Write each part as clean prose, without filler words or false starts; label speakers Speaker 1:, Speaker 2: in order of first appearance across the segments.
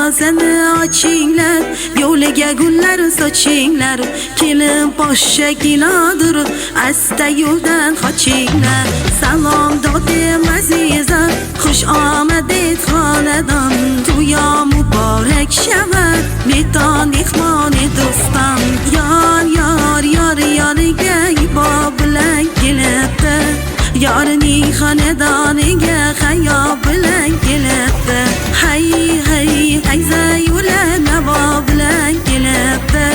Speaker 1: darvozani ochinglar, yo'liga gullar sochinglar. Kelin poshsha kinodir, asta yo'ldan qochinglar. Salom dodim azizam, xush omaded xonadon. To'ya muborak shavar, meton mehmoni do'stim. Yoniga ibo bilan kelibdi, yorining xonadoniga hayo bilan kelibdi. Hay zayula navo bilan kelibdi,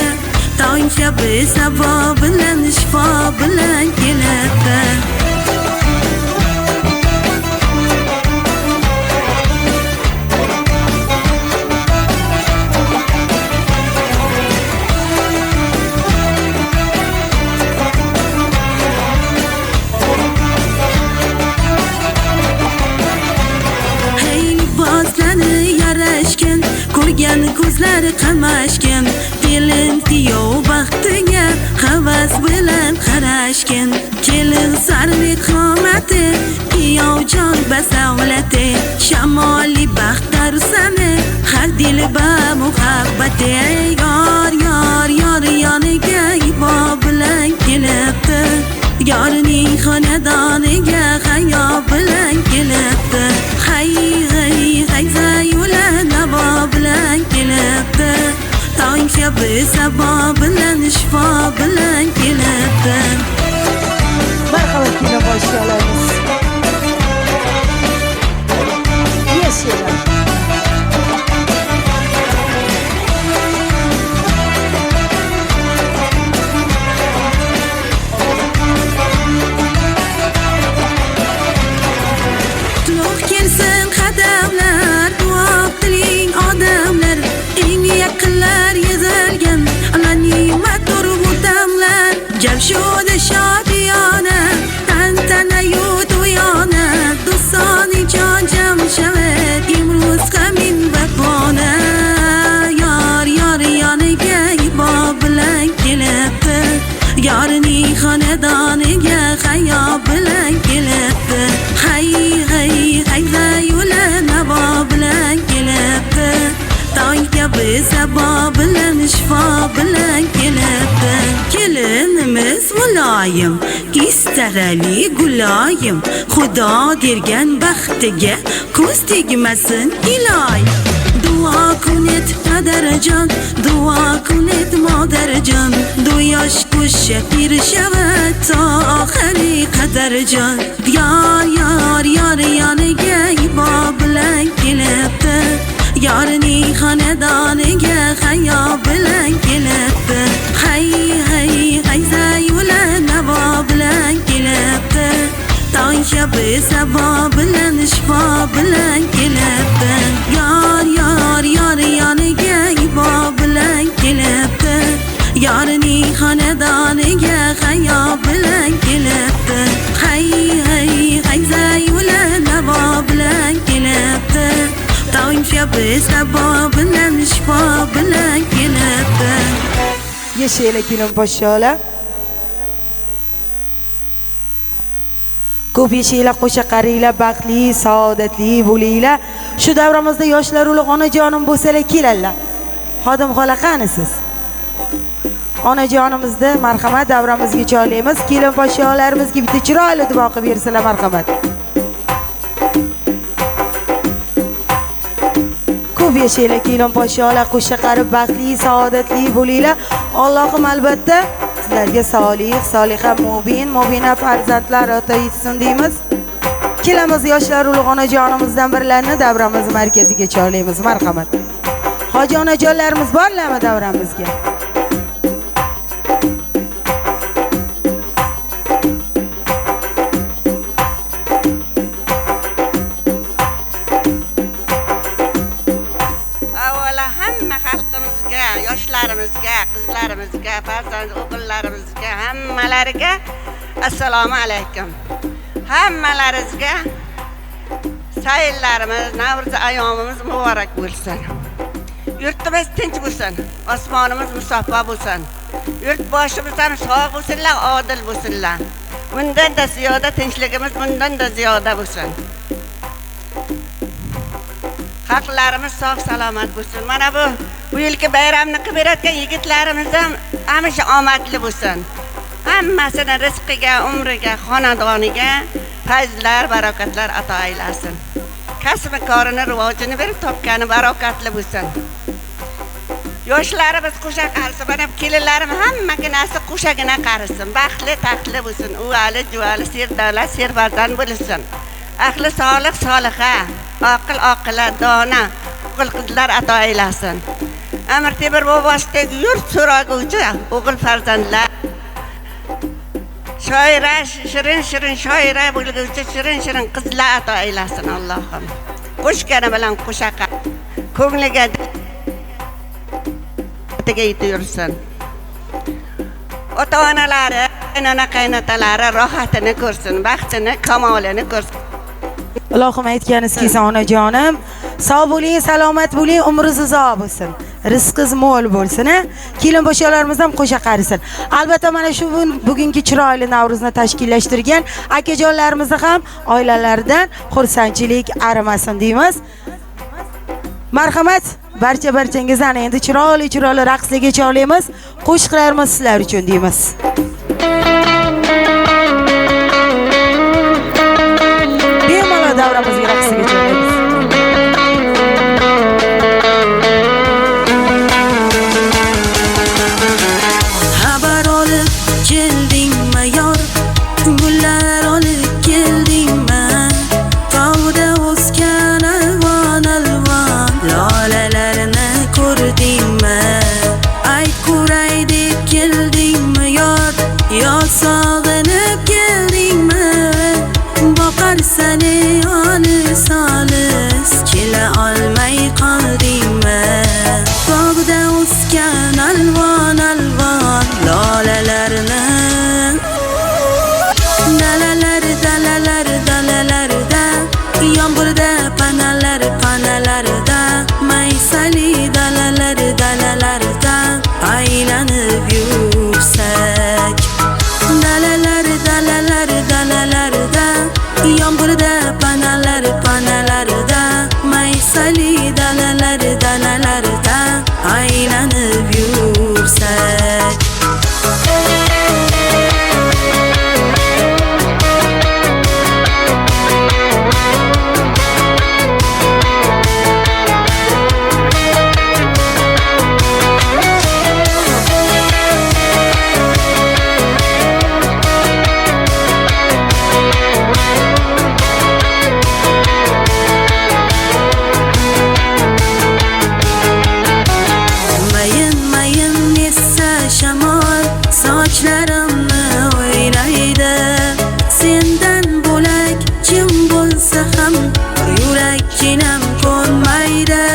Speaker 1: tong kabi sabo bilan shifo bilan kelibdi. Ko'rgan ko'zlari qamashgan, kelin kuyov baxtiga havas bilan qarashgan. Kelin sarvi qomati, kuyov jon basavlati, shamoli baxtar sani, har dilba muhabbati. Yor yoniga ibo bilan kelibdi, yorining xonadoniga hayo bilan kelibdi. Hay zayula navo bilan kelibdi, tong kabi sabo bilan shifo bilan kelibdi.
Speaker 2: Marhamat kino boshlaymiz. Yashaylar.
Speaker 1: Jamshud shodiyona, tantanayu to'yona, do'stoni jon jamshavet, imroz qamin vafona. Yor yoniga ibo bilan kelibdi, yorining xonadoniga hayo bilan kelibdi. Hay zayula navo bilan kelibdi, tong kabi sabo bilan shifo bilan kelibdi. Kelinimiz muloyim, istarali guloyim, Xudo dergan baxtiga ko'z tegmasin iloyim. Duo kunet qadrjon, duo kunet modarjon, du yosh qo'sha pirshavat to oxiri qadrjon. Yor yoniga ibo bilan kelibdi, yorining xonadoniga hayo bilan kelibdi. Hay zayula navo bilan kelibdi, tong kabi sabo bilan shifo bilan kelibdi. Yor yoniga ibo bilan kelibdi, yorining xonadoniga hayo bilan kelibdi. Hay zayula navo bilan kelibdi, tong kabi sabo bilan shifo bilan kelibdi.
Speaker 2: Yashaylar kelin poshshalar. Ko'p yashaylar, qo'sha qariylar, baxtli, saodatli bo'linglar. Shu davramizda yoshlar ulug' onajonim bo'lsalar kelallar. Xodim xola qanisiz? Onajonimizni marhamat davramizga chorlaymiz. Kelin poshshalarimizga bitta chiroyli duo qilib bersalar marhamat. Ko'p yashaylar kelin poshshalar, qo'sha qarib baxtli, saodatli bo'linglar. Allohim albatta sizlarga solih, soliha, mubina farzandlar ota etsin deymiz. Kelamiz yoshlar ulug' onajonimizdan birlarini davramiz markaziga chorlaymiz marhamat. Hoji onajonlarimiz borlarmi davramizga?
Speaker 3: Yoshlarimizga, qizlarimizga, farzand o'g'illarimizga, hammalariga assalomu alaykum. Hammalaringizga sayillarimiz, Navro'z ayyomimiz muborak bo'lsin. Yurtimiz tinch bo'lsin, osmonimiz musaffo bo'lsin. Yurtboshimiz ham sog' bo'lsinlar, odil bo'lsinlar. Bundan da ziyoda tinchligimiz bundan da ziyoda bo'lsin. xalqlarimiz sog' salomat bo'lsin. Mana bu yilgi bayramni qilib berayotgan yigitlarimiz ham hamisha omadli bo'lsin. Hammasini rizqiga, umriga, xonadoniga fayzlar, barakatlar ato aylasin. Kasb korini rivojini berib, topgani barakatli bo'lsin. Yoshlarimiz qo'sha qarisin, mana kelinlarim hammaga narsa qo'shagina qarisin. Baxtli, taxtli bo'lsin. Uvali, juvali, serdavlat, serfarzand bo'lsin. Ahli solih, soliha, oqil, oqila, dona, qizlar ato aylasin. Amir Temur bobosidagi yurt so'raguvchi o'g'il farzandlar, shoira, shirin shoira bo'lguvchi shirin qizlar ato aylasin Allohim. Qo'shgani bilan qo'shaqa ko'ngliga yetsin. Ota-onalari, qaynona-qaynotalari rohatini ko'rsin, baxtini, kamolini ko'rsin.
Speaker 2: Ilohim aytganingizki onajonim, sog' bo'ling, salomat bo'ling, umringiz uzoq bo'lsin. Rizqingiz mo'l bo'lsin, kelin boshlarimiz ham qo'sha qarisin. Albatta mana shu bugungi chiroyli Navro'zni tashkillashtirgan akajonlarimizni ham oilalaridan xursandchilik arimasin deymiz. Marhamat, barchangizdan endi chiroyli raqslarga chorlaymiz. Qo'shiqlarimiz sizlar uchun deymiz. Bemalol davramizga raqslarga chorlaymiz.
Speaker 1: Xabar olib keldingmi yor, gullar olib keldingmi? Tog'da o'sgan alvon lolalarni ko'rdingmi? Ayt ko'ray deb keldingmi yor, yo sog'inib keldingmi? Boqar sani olis kela olmay qoldingmi? Tog'da o'sgan alvon lolalarni dalalarda yomg'irda panalarda maysali dalalarda aylanib yursak, dalalarda yomg'irda panalarda maysali dalalarda aylanib yursak. Sochlarimni o'ynaydi, sendan bo'lak kim bo'lsa ham yurakkinam ko'nmaydi.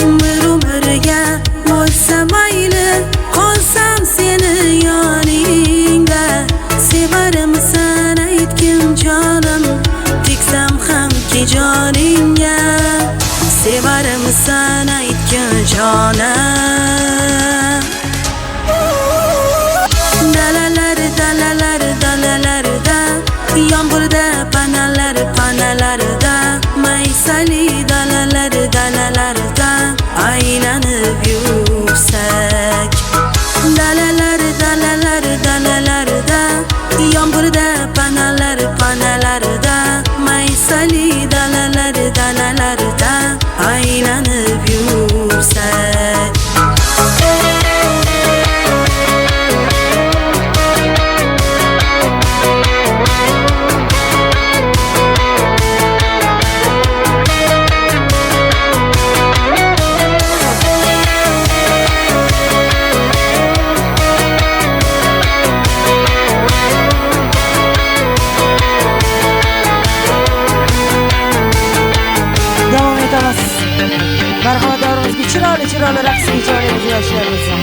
Speaker 1: Umrga bo'lsa mayli, qolsam seni yoningda. Sevarmisan aytgin jonim, tegsam hamki joningga. Sevarmisan aytgin jonim. Dalalarda yomg'irda panalarda maysali dalalarda aylanib yursak, dalalarda yomg'irda panalarda maysali dalalarda aylanib yursak.
Speaker 2: Marhamat, davrimizga chiroyli raqsga chorlaymiz yoshlarimizni.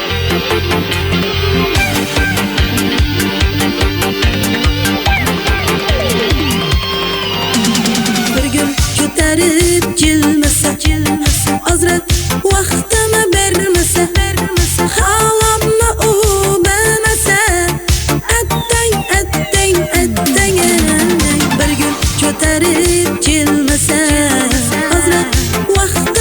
Speaker 1: Bir gul ko'tarib jilmasa, ozroq vaqtimi bermasa, halamni u bilmasa, attang. Bir gul ko'tarib jilmasa, ozroq vaqt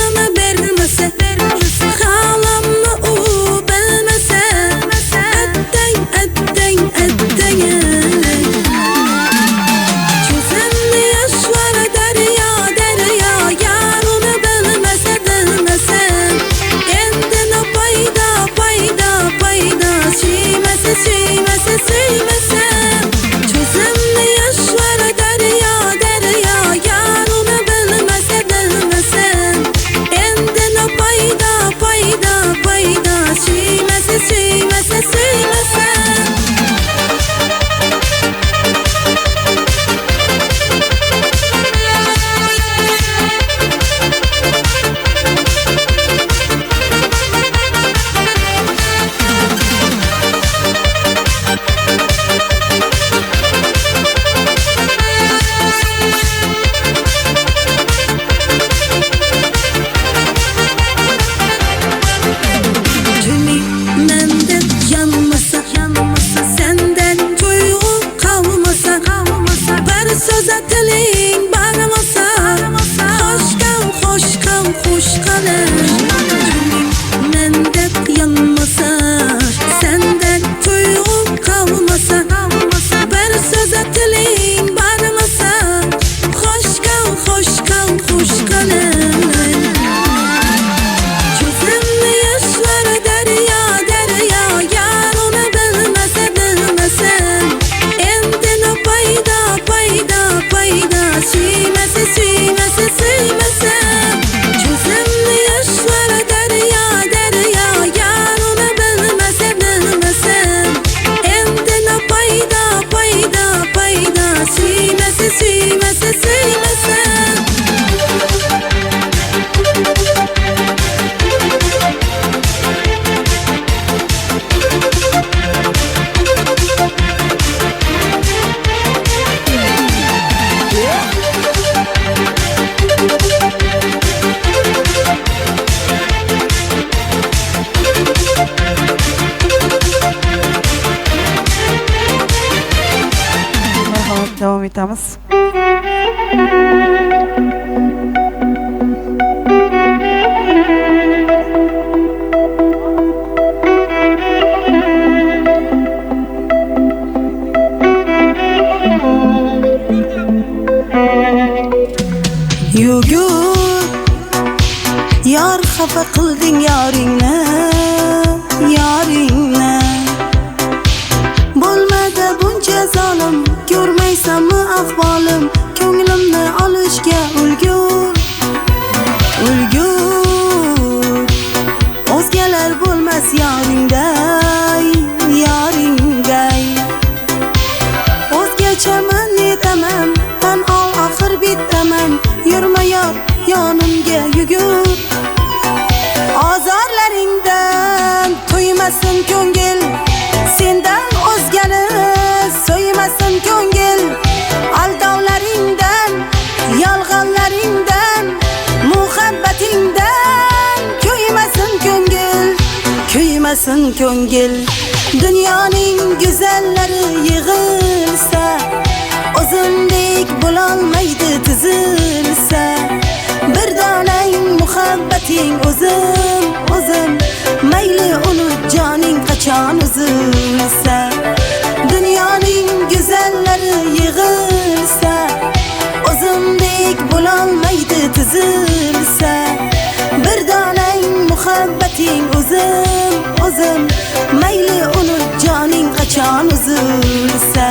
Speaker 2: davom etamiz.
Speaker 1: Yugur yar xafa qilding yoringni yoringni bo'lmadi buncha zolim ko'rmaysanmi ahvolim ko'nglimni olishga ulgur ulgur o'zgalar bo'lmas yoringday yoringday o'zgachaman netaman tan ol oxir bittaman yurma yor yonimga yugur ozorlaringdan to'ymasin ko'ngil sendan o'zgani so'ymasin ko'ngil aldovlaringdan yolg'onlaringdan muhabbatingdan kuymasin ko'ngil kuymasin ko'ngil dunyoning go'zallari yig'ilsa o'zimdek bo'lolmaydi tizilsa bir donang muhabbating o'zim o'zim mayli unut joning qachon uzilsa dunyoning go'zallari yig'ilsa o'zimdek bo'lolmaydi tizilsa bir donang muhabbating o'zim o'zim mayli unut joning qachon uzilsa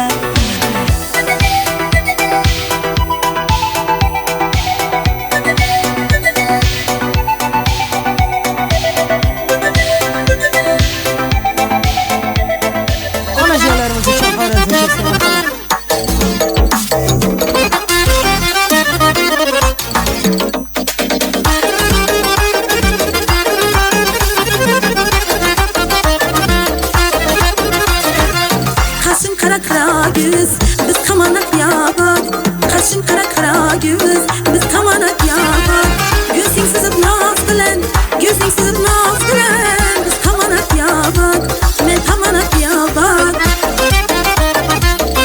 Speaker 1: biz qamanat yabak qashin qara qara göz biz qamanat yabak gözing sizib naz bilan gözing sizib naz bilan biz qamanat yabak men qamanat yabak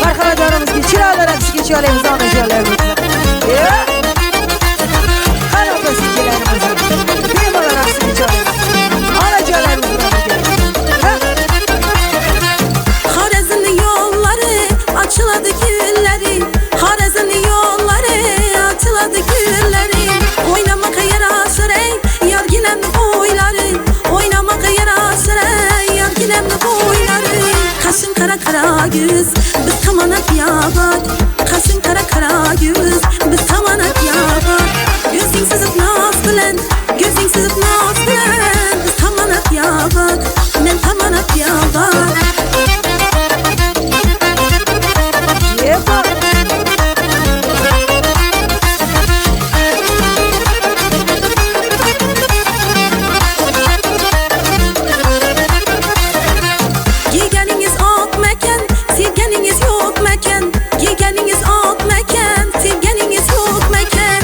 Speaker 2: Marhamat oramizga chiroylar atishga choylaymiz onajonlarimiz. Qani biz kelarimiz. Bemalol atishga choylaymiz. Onajonlarimiz
Speaker 1: açıladı gülleri Xorazmning yo'llari açıladı gülleri Oynamağa yaraşır ey yargilemni bo'ylari Oynamağa yaraşır ey yargilemni bo'ylari Qashin qara qara göz biz qamanat yabak Qashin qara qara göz biz qamanat yabak Gözing sizib naz bilan gözing sizib naz bilan biz qamanat yabak men qamanat yabak Sevganingiz yo'q mekan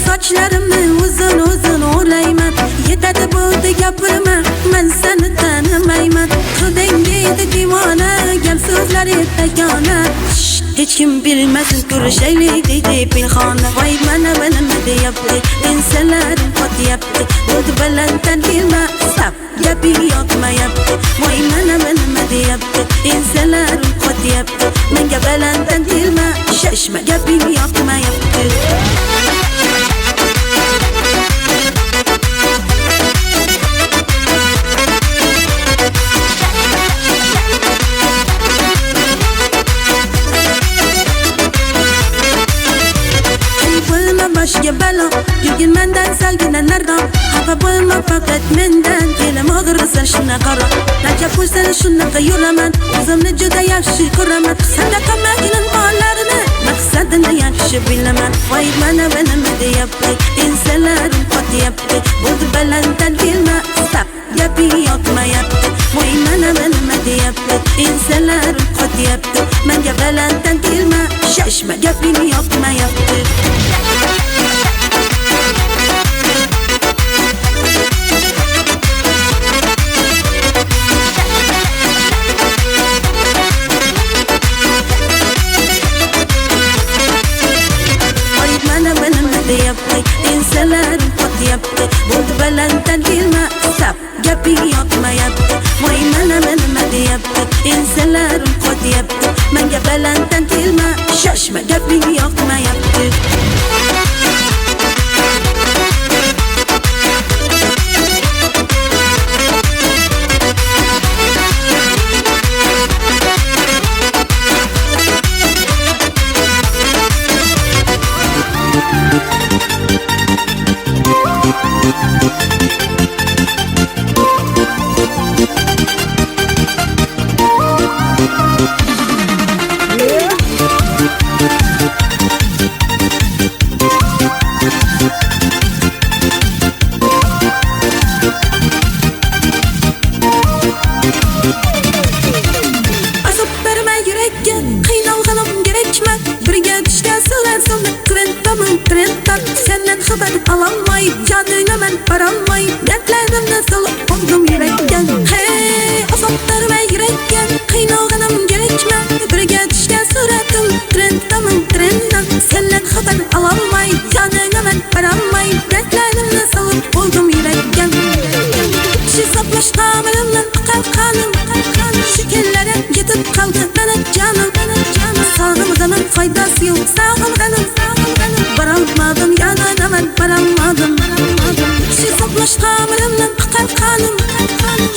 Speaker 1: Soçlarımı uzun uzun o'rayman. Yetadi bo'ldi gapirma, men seni tanimayman. Qilding deydi divona, gap so'zlari begona. Hech kim bilmasin ko'rishaylik deydi pinhona. Voy mana nima deyapti, ensalarim qotyapti. Bo'ldi balanddan kelma, sap gaping yoqmayapti. Voy mana nima deyapti, ensalarim qotyapti. Menga balanddan kelma, shashma gaping yoqmayapti. Başga balo, yurgin mendan salgina nardon. Xafa bo'lma faqat mendan, kelim og'irsan shuna qaro. Naka bo'lsa shunaqa yuraman, o'zimni juda yaxshi ko'raman. Sadaqa majnun mollarini, maqsadini yaxshi bilaman. Voy mana nima deyapti, ensalarim qotyapti. Bo'ldi balanddan kelma, stop, gaping yoqmayapti. Voy mana nima deyapti, ensalarim qotyapti. Menga balanddan kelma, shashma gaping yoqmayapti. Ensalarim qotyapti, bo'ldi balanddan kelma, sap gaping yoqmayapti. Voy mana nima deyapti, ensalarim qotyapti. Menga balanddan kelma, shoshma gaping yoqmayapti. Senden xabar alamayıp canına men paramayıp dertlerimle salıp oldum yürekten. Hey azaplarıma yürekten, kıynalganım gerekme. Birge düşken suratım trendden. Senden xabar alamayıp canına men paramayıp dertlerimle salıp oldum yürekten. Şizaplaş tamirimden akar kanım. Şekillere yetip kaldı benim canım. Sağımdanın faydası yok, sağımdanın. Baralmadım yanına ben baralmadım. Şizaplaş tamirimden akar kanım.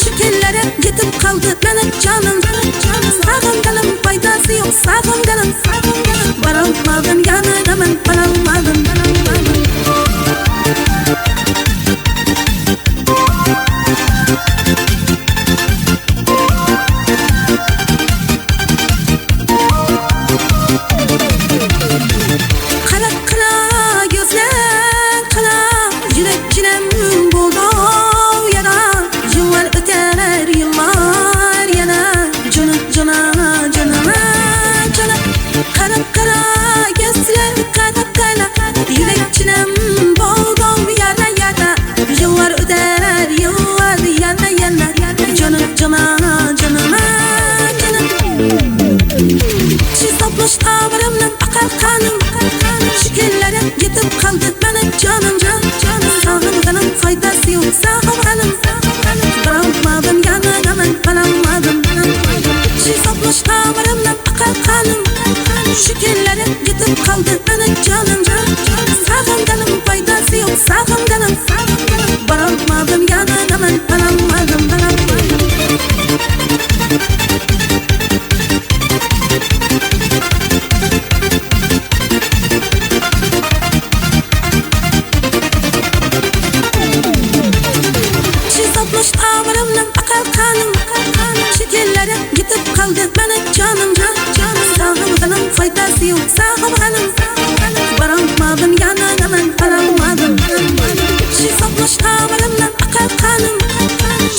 Speaker 1: Şekillere yetip kaldı benim canım. Sağımdanın faydası yok, sağımdanın. Baralmadım yanına ben baralmadım. Şizaplaş tamirimden akar kanım. Şekillere yetip kaldı benim canım. Sağımdanın faydası yok, sağımdanın. Baralmadım yanına ben baralmadım. Şizaplaş tamirimden akar kanım. Şekillere yetip kaldı benim canım. Sağımdanın faydası yok, sağımdanın. Baralmadım yanına ben baralmadım. Şizaplaş tamirimden akar kanım. Şekillere yetip kaldı benim canım. Sağımdanın faydası yok, sağımdanın. Baralmadım yanına ben baralmadım. Şizaplaş tamirimden akar kanım.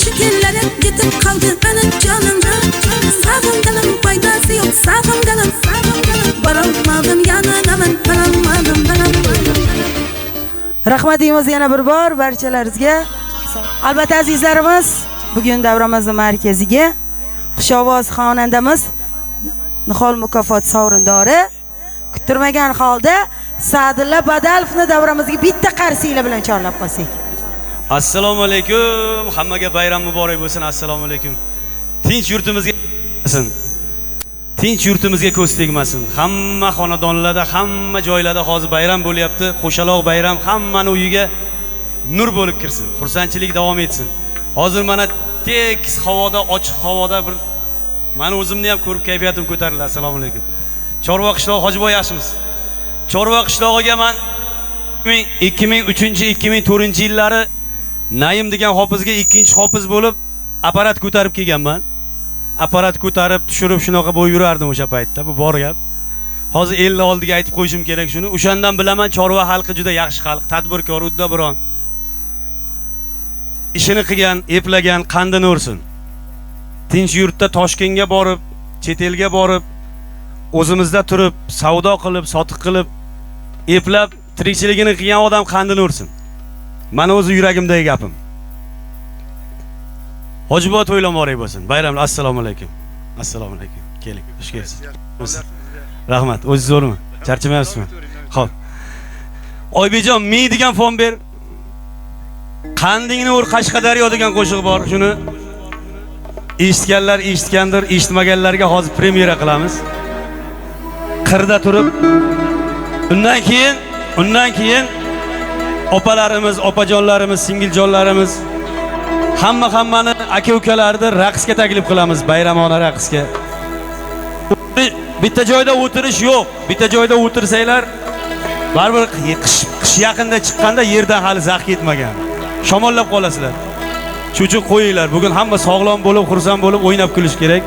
Speaker 1: Şekillere yetip kaldı benim canım. Sağımdanın faydası yok, sağımdanın. Baralmadım yanına ben baralmadım.
Speaker 2: Rahmat deymiz yana bir bor barchalaringizga. Albatta azizlarimiz, bugun davramiz markaziga xushovoz xonandamiz Nihol mukofot sovrindori kutilmagan holda Sa'dulla Badalovni davramizga bitta qarsiylar bilan chorlab qolsak.
Speaker 4: Assalomu alaykum. Hammaga bayram muborak bo'lsin. Assalomu alaykum. Tinch yurtimizga bo'lsin. Tinch yurtimizga ko'z tegmasin. Hamma xonadonlarda, hamma joylarda hozir bayram bo'lyapti. Qo'shaloq bayram hammani uyiga nur bo'lib kirsin. Xursandchilik davom etsin. Hozir mana tekis havoda, ochiq havoda bir meni o'zimni ham ko'rib kayfiyatim ko'tarildi. Assalomu alaykum. Chorva qishlog'i Hojiboy yaxshimiz? Chorva qishlog'iga men 2003-2004-yillari Naim degan hofizga ikkinchi hofiz bo'lib apparat ko'tarib kelganman. Apparat ko'tarib, tushirib shunaqa bo'lib yurardim o'sha paytda. Bu bor gap. Hozir elni oldiga aytib qo'yishim kerak shuni. O'shandan bilaman Chorva xalqi juda yaxshi xalq, tadbirkor, uddaburon. Ishini qilgan, eplagan, qandini ursin. Tinch yurtda Toshkentga borib, chet elga borib, o'zimizda turib, savdo qilib, sotiq qilib, eplab, tirikchiligini qilgan odam qandini ursin. Mana o'zi yuragimdagi gapim. Hojiboy to'ylar muborak bo'lsin. Bayram assalomu alaykum. Assalomu alaykum. Keling, xush kelibsiz. Rahmat. O'zingiz zo'rmi? Charchamayapsizmi? Xo'p. Oybejon, "Mi" degan fon ber. Qandingni ur Qashqadaryo degan qo'shiq bor. Shuni eshitganlar eshitgandir, eshitmaganlarga hozir premyera qilamiz. Qirda turib, undan keyin opalarimiz, opajonlarimiz, singiljonlarimiz hammani aka-ukalarni raqsga taklif qilamiz, bayramona raqsga. Bitta joyda o'tirish yo'q. Bitta joyda o'tirsanglar, baribir qish yaqinda chiqqanda yerdan hali zax ketmagan. Shamollab qolasizlar. Shuning uchun qo'yinglar. Bugun hamma sog'lom bo'lib, xursand bo'lib, o'ynab kulish kerak.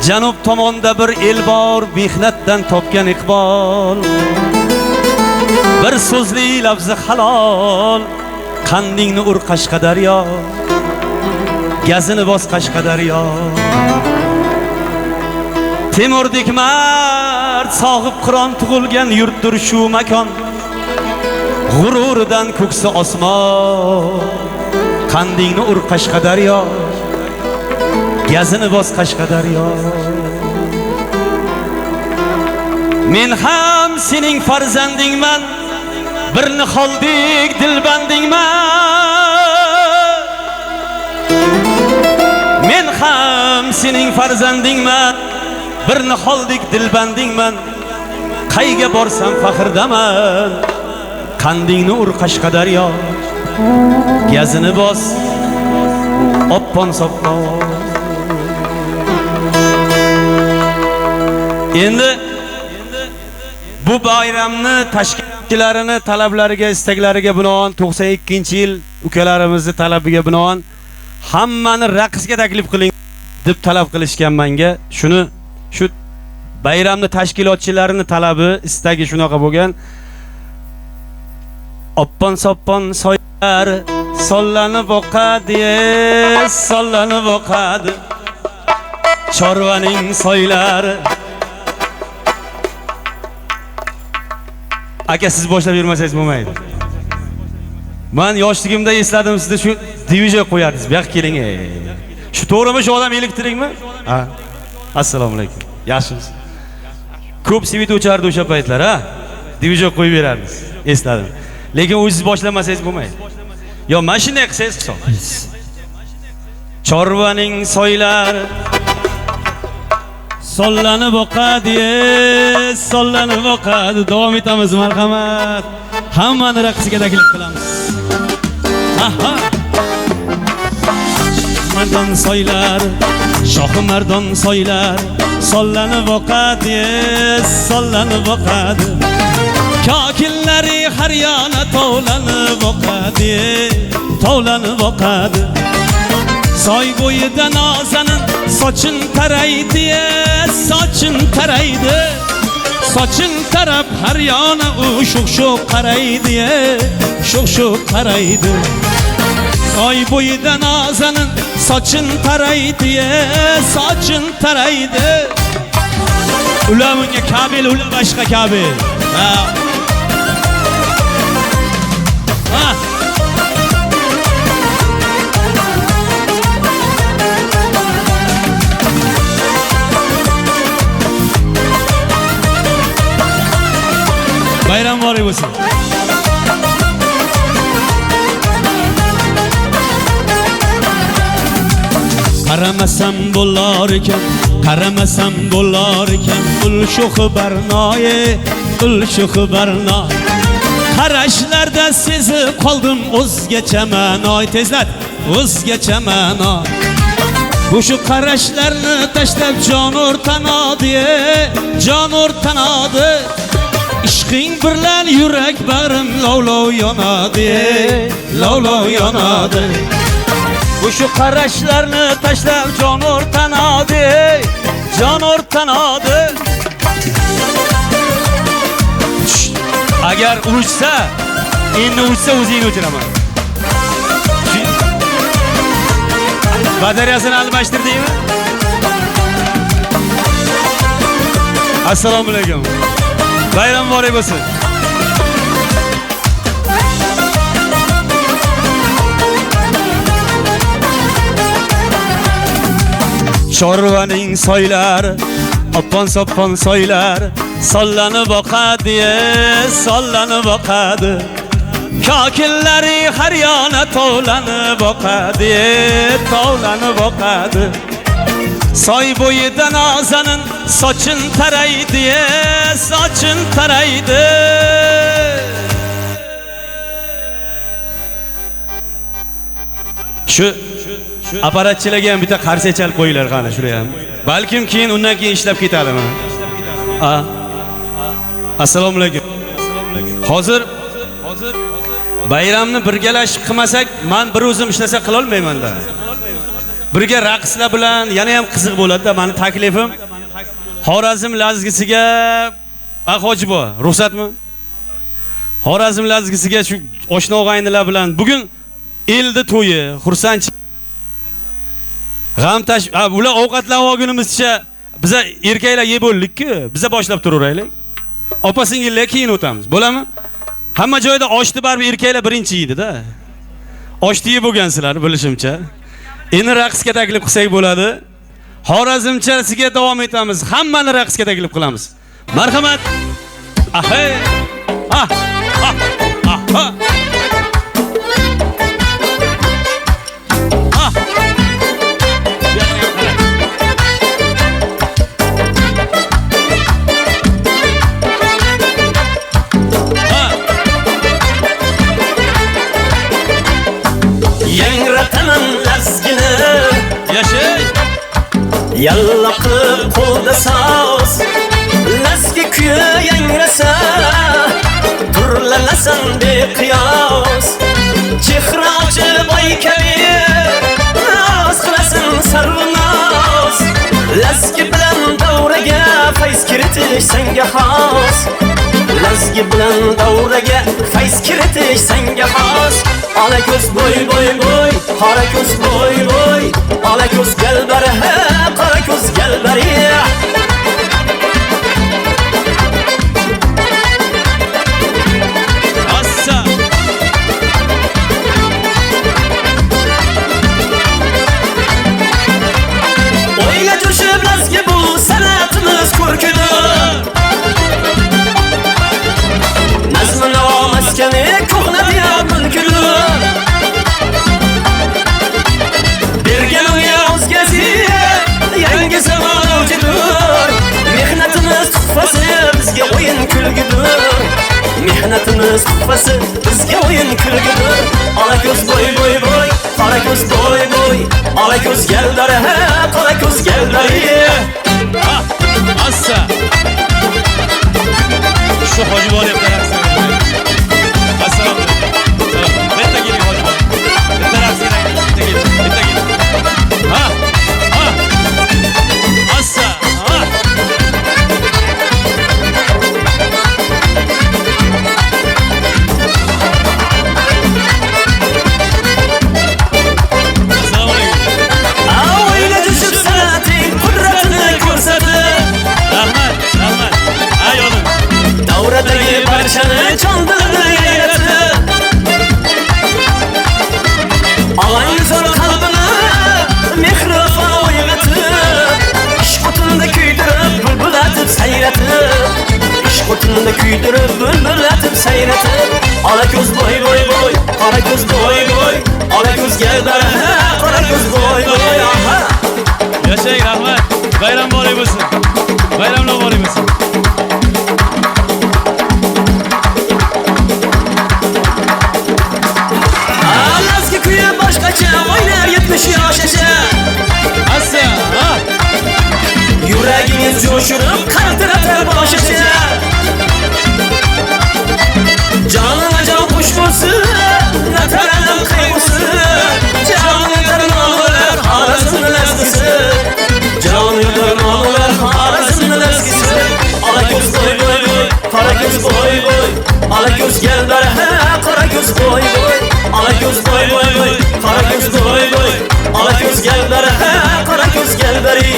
Speaker 4: Janub tomonda bir el bor, mehnatdan topgan iqbol. Bir so'zli lafzi halol. Qandingni ur Qashqadaryo. Gazini bos Qashqadaryo. Temurdek mard, sohib Qur'on tug'ilgan yurtdir shu makon. G'ururidan ko'ksi osmon. Qandingni ur Qashqadaryo. Gazini bos Qashqadaryo. Men ham sening farzandingman, bir niholdek dilbandingman. Men ham sening farzandingman, bir niholdek dilbandingman. Qayga borsam faxrdaman. Qandingni ur Qashqadaryo. Gazini bos oppon soppon. Endi bu bayramni tashkilotchilarini talablariga, istaklariga binoan 92-yil ukalarimizni talabiga binoan hammani raqsga taklif qiling deb talab qilishgan menga. Shu bayramni tashkilotchilarining talabi, istagi shunaqa bo'lgan. Oppon soppon soylar sollanib oqadi, sollanib oqadi. Chorvaning soylari. Aka, siz boshlab yurmasangiz bo'lmaydi. Men yoshligimda esladim, sizda shu DJ qo'yardingiz. Bu yoqqa keling. Shu to'g'rimi, shu odam elektrikmi? Ha. Assalomu alaykum. Yaxshimisiz? Ko'p svit o'chardi o'sha paytlar, ha? DJ qo'yib berardingiz. Esladim. Lekin o'zingiz boshlamasangiz bo'lmaydi. Yo, mana shunday qilsangiz hisob. Chorvaning soylari sollanib oqadi, sollanib oqadi. Davom etamiz, marhamat. Hammani raqsiga taklif qilamiz. Aha. Mardon soylar, shohi mardon soylar, sollanib oqadi, sollanib oqadi. Kokinlari har yana tovlanib oqadi, tovlanib oqadi. Soy bo'yida nozanin soching taraydi, soching taraydi. Soching tarab har yana u shuq-shuq qaraydi, shuq-shuq qaraydi. Soy bo'yida nozanin soching taraydi, soching taraydi. Ular bunga kabel, ular boshqa kabel. Bayram muborak bo'lsin. Qaramasam bo'lar ekan, qaramasam bo'lar ekan, ul sho'x barnoyi, ul sho'x barnoy. Qarashlarda sezib qoldim o'zgachaman, oy tezlat, o'zgachaman. Bu shu qarashlarni tashlab jon o'rtanodi, jon o'rtanodi. Ishqing bilan yurak bag'rim lovlov yonadi, lovlov yonadi. Bu shu qarashlarni tashlab jon o'rtanodi, jon o'rtanodi. Agar urushsa, endi urushsa o'zingni o'chiraman. Batareyasini almashtirdingmi? Assalomu alaykum. Bayram muborak bo'lsin. Chorvaning soylari, oppon-soppon soylar, sollanib boqadi, sollanib boqadi. Kokillari har yana tovlanib boqadi, tovlanib boqadi. Soy bo'yida nozanin sochin taraydi, sochin taraydi. Shu aparatchilarga ham bitta qarsa chalib qo'yinglar qani shuraya ham. Balkim keyin undan keyin ishlab ketadimi? Assalomu alaykum. Hozir bayramni birgalashib qilmasak, men bir o'zim ishlasa qila olmayman-da. Birga raqslar bilan yana ham qiziq bo'ladi-da. Meni taklifim Xorazm lazgisiga hojibo, ruxsatmi? Xorazm lazgisiga shu oshna og'aynilar bilan bugun elda to'yi, xursand. G'am tash, ular ovqatlanib olgunimizcha biza erkaklar yeb bo'ldik-ku, biza boshlab turaveraylik. Opa-singillar keyin o'tamiz. Bo'ladimi? Hamma joyda oshni baribir erkaklar birinchi yeydi-da. Oshni yeb bo'lgansizlar, bilishimcha. Endi raqsga taklif qilsak bo'ladi. Xorazmchasiga davom etamiz. Hammani raqsga taklif qilamiz. Marhamat. Ahe. Ah. Ah. Ah.
Speaker 5: Yalla qilib qo'lda soz, lasga kuyi yangrasa, turlanasan beqiyos. Chehra ochib oy kabi, noz qilasan sarvinoz. Lasga bilan davraga fayz kiritish senga xos. Lasga bilan davraga fayz kiritish senga xos. Ola ko'z boy boy boy, qora ko'z boy boy. Ola ko'z galbari, qora ko'z galbari.
Speaker 4: Assa.
Speaker 5: O'yga jo'shib lasga bu san'atimiz ko'rkini. Nazmini maskani ko'hnadi mumkini. Bergan o'ya o'zgazi yangi zamon o'jidur. Mehnatimiz tuhfasi bizga o'yin kulgidur. Mehnatimiz tuhfasi bizga o'yin kulgidur. Ola ko'z boy boy boy, qora ko'z boy boy. Ola ko'z galdari, qora ko'z galdari.
Speaker 4: Assa. Shu hojibor deb qarasa. Assalomu alaykum. Bitta keling hojibor. Bitta raqsga bitta keling, bitta keling. Ha. Ha. Assa. Ha. Assalomu alaykum.
Speaker 5: O'yga jo'shib san'ating qudratini ko'rsatdi.
Speaker 4: Rahmat, rahmat. Ayolim.
Speaker 5: Davradagi barchani qora ko'z boy boy ola ko'zga daraha qora ko'z boy boy aha
Speaker 4: Yashang, rahmat. Bayram muborak bo'lsin. Bayram muborak bo'lsin.
Speaker 5: Alazga kuya boshqacha o'ynar 70 yoshgacha
Speaker 4: Assa, ha.
Speaker 5: Yuragingiz jo'shirib qaltiratar boshicha Jonimga jon xush bo'lsin nataranim qayg'usi Jonimga darmonlar xorazmni laskisi Jonimga darmonlar xorazmni laskisi Ola ko'z boy boy boy qora ko'z boy boy Ola ko'z galdar ha qora ko'z boy boy Ola ko'z boy boy boy qora ko'z boy boy Ola ko'z galdar ha qora ko'z galdari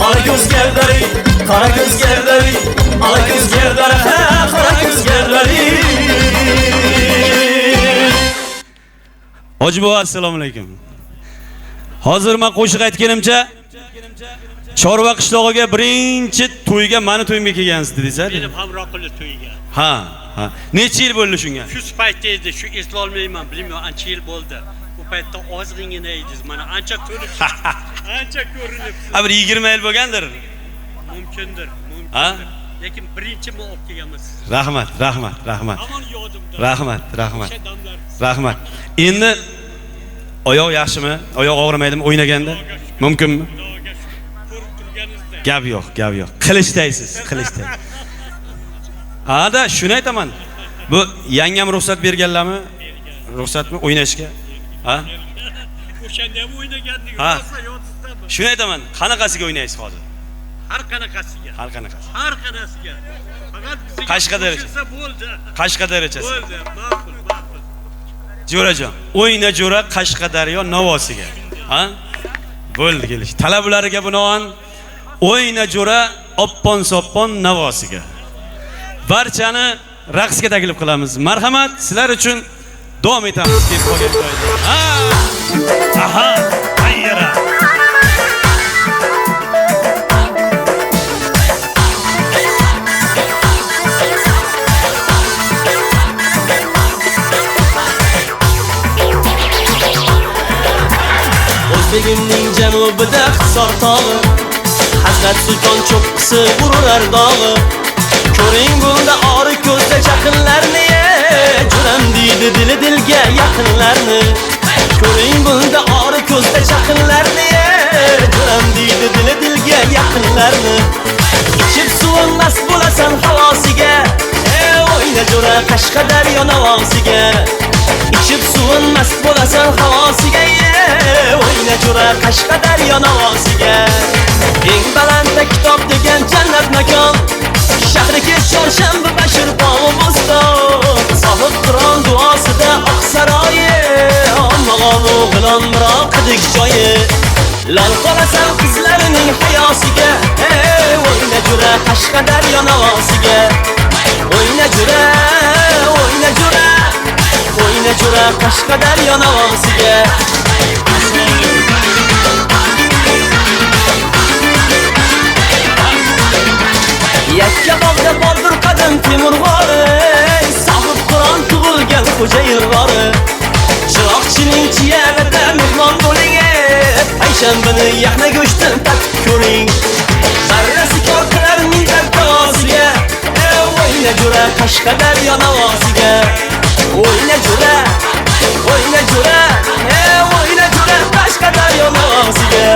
Speaker 5: Ola ko'z galdari qora ko'z galdari Ola ko'z galdar ha qora ko'z galdari
Speaker 4: Hoji bova, assalomu alaykum. Hozir men qo'shiq aytganimcha Chorva qishlog'iga birinchi to'yga meni to'yimga kelgansiz dedingiz-a?
Speaker 6: Meni hamroh qildi to'yiga.
Speaker 4: Ha, ha. Necha yil bo'ldi shunga?
Speaker 6: Shu paytda edi, shu eslolmayman, bilmayman, ancha yil bo'ldi. Bu paytda ozg'ingina edingiz, mana ancha to'lib, ancha ko'rinib.
Speaker 4: Ha, bir 20 yil bo'lgandir.
Speaker 6: Mumkindir,
Speaker 4: Ha?
Speaker 6: mumkindir. Lekin birinchi men olib kelganmiz.
Speaker 4: Rahmat, rahmat, rahmat.
Speaker 6: Hamon yodimda.
Speaker 4: Rahmat, rahmat.
Speaker 6: O'sha damlar.
Speaker 4: Rahmat. Endi oyoq yaxshimi? Oyoq og'rimaydimi o'ynaganda? Mumkinmi?
Speaker 6: Xudoga ko'rib turganingizda.
Speaker 4: Gap yo'q, gap yo'q. Qilishdaysiz, qilishday. Ada, shuni aytaman. Bu yangam ruxsat berganlarmi? Ruxsatmi o'ynashga? Ha?
Speaker 6: O'shanda ham o'ynagandik,
Speaker 4: Ha.
Speaker 6: rosa yodimdami?
Speaker 4: Shuni aytaman. Qanaqasiga o'ynaysiz hozir?
Speaker 6: Har qanaqasiga.
Speaker 4: Har qanaqasi?
Speaker 6: Har qanaqasiga. Faqat bizga
Speaker 4: Qashqadaryo.
Speaker 6: qo'shilsa bo'ldi.
Speaker 4: Qashqadaryochasi.
Speaker 6: Bo'ldi, ma'qul, ma'qul.
Speaker 4: Jo'rajon, o'yna jo'ra Qashqadaryo Navosiga. Ha? Bo'ldi kelish. Talablariga binoan o'yna jo'ra oppon soppon Navosiga. Barchani raqsga taklif qilamiz. Marhamat, sizlar uchun davom etamiz deb qolgan. Ha! Aha, ayyara.
Speaker 5: O'zbegimning janubida Hisor tog'i Hazrat Sulton cho'qqisi ururar dog'i Ko'ring bunda ori ko'zda chaqinlarni Juram deydi dili dilga yaqinlarni Ko'ring bunda ori ko'zda chaqinlarni Juram deydi dili dilga yaqinlarni Ichib suvin mast bo'lasan havosiga O'yna jo'ra Qashqadaryo Navosiga İçib suvin mast bo'lasan havosiga O'yna jo'ra Qashqadaryo Navosiga Eng balandda kitob degan jannat makon Shahriga chorshanba Bashir bog'i bo'ston Sohib Qur'on duosida Oqsaroyi Ommag'on o'g'lon miroqidik joyi Lol qolasan qizlarining hayosiga O'yna jo'ra Qashqadaryo Navosiga O'yna jo'ra O'yna jo'ra O'yna jo'ra Qashqadaryo Navosiga Yakka bog'da bordir qadim temur g'ori Sohib Qur'on tug'ilgan xo'ja ilg'ori Chiroqchining chiyag'ida mehmon bo'ling Payshanbani yaxna go'shtdan tatib ko'ring Barrasi kor qilar mintat tog'osiga O'yna jo'ra Qashqadaryo Navosiga O'yna jo'ra O'yna jo'ra O'yna jo'ra Qashqadaryo Navosiga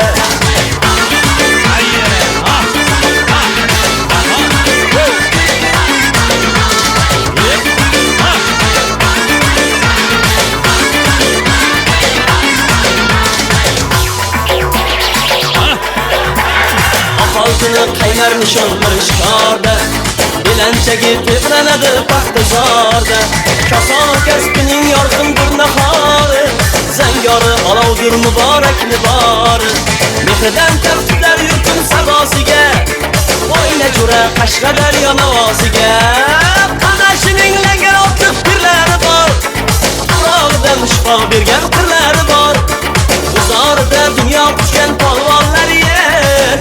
Speaker 5: Altını qaynar nishon mirishkorda Belanchagi tebranadi paxtazorda Koson kasbining yorqin bir nahori Zangori olovdir muborak nibori Mehridan taftilar yurtim sabosiga O'yna jo'ra Qashqadaryo Navosiga Qanashining langar otib pirlari bor Qurog'ida mushqo bergan qirlari bor Uzorida dunyo tushgan polvonlari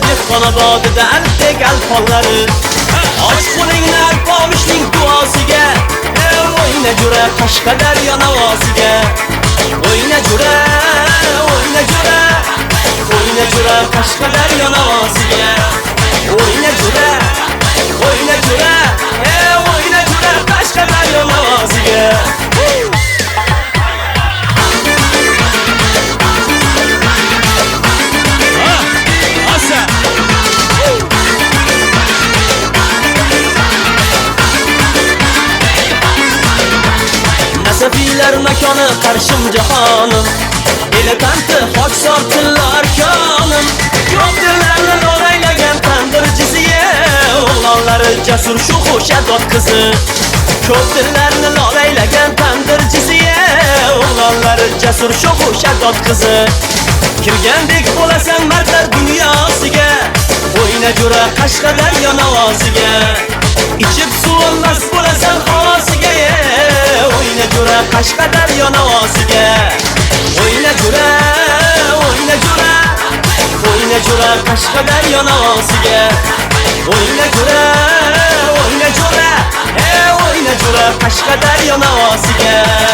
Speaker 5: Dehqonobodida alpdek alponlari Och qo'lingni alpomishning duosiga O'yna o'yna jura Qashqadaryo Navoziga o'yna jura o'yna jura o'yna jura Qashqadaryo Navoziga o'yna jura o'yna jura o'yna jura Qashqadaryo Navoziga Nasafiylar makoni qarshim jahonim Elekanti hoksor tilla arkonim Ko'p dillarni lo'raylagan tandir jiziga O'g'lonlari jasur shu xo'shadod qizi Ko'p dillarni lo'raylagan tandir jiziga O'g'lonlari jasur shu xo'shadod qizi Kirgandek bo'lasan mardlar dunyosiga O'yna jura Qashqadaryo Navoziga Ichib suvilmas bo'lasan hovosiga O'yna jura Qashqadaryo Navoziga o'yna jura o'yna jura o'yna jura Qashqadaryo Navoziga o'yna jura o'yna jura o'yna jura Qashqadaryo Navoziga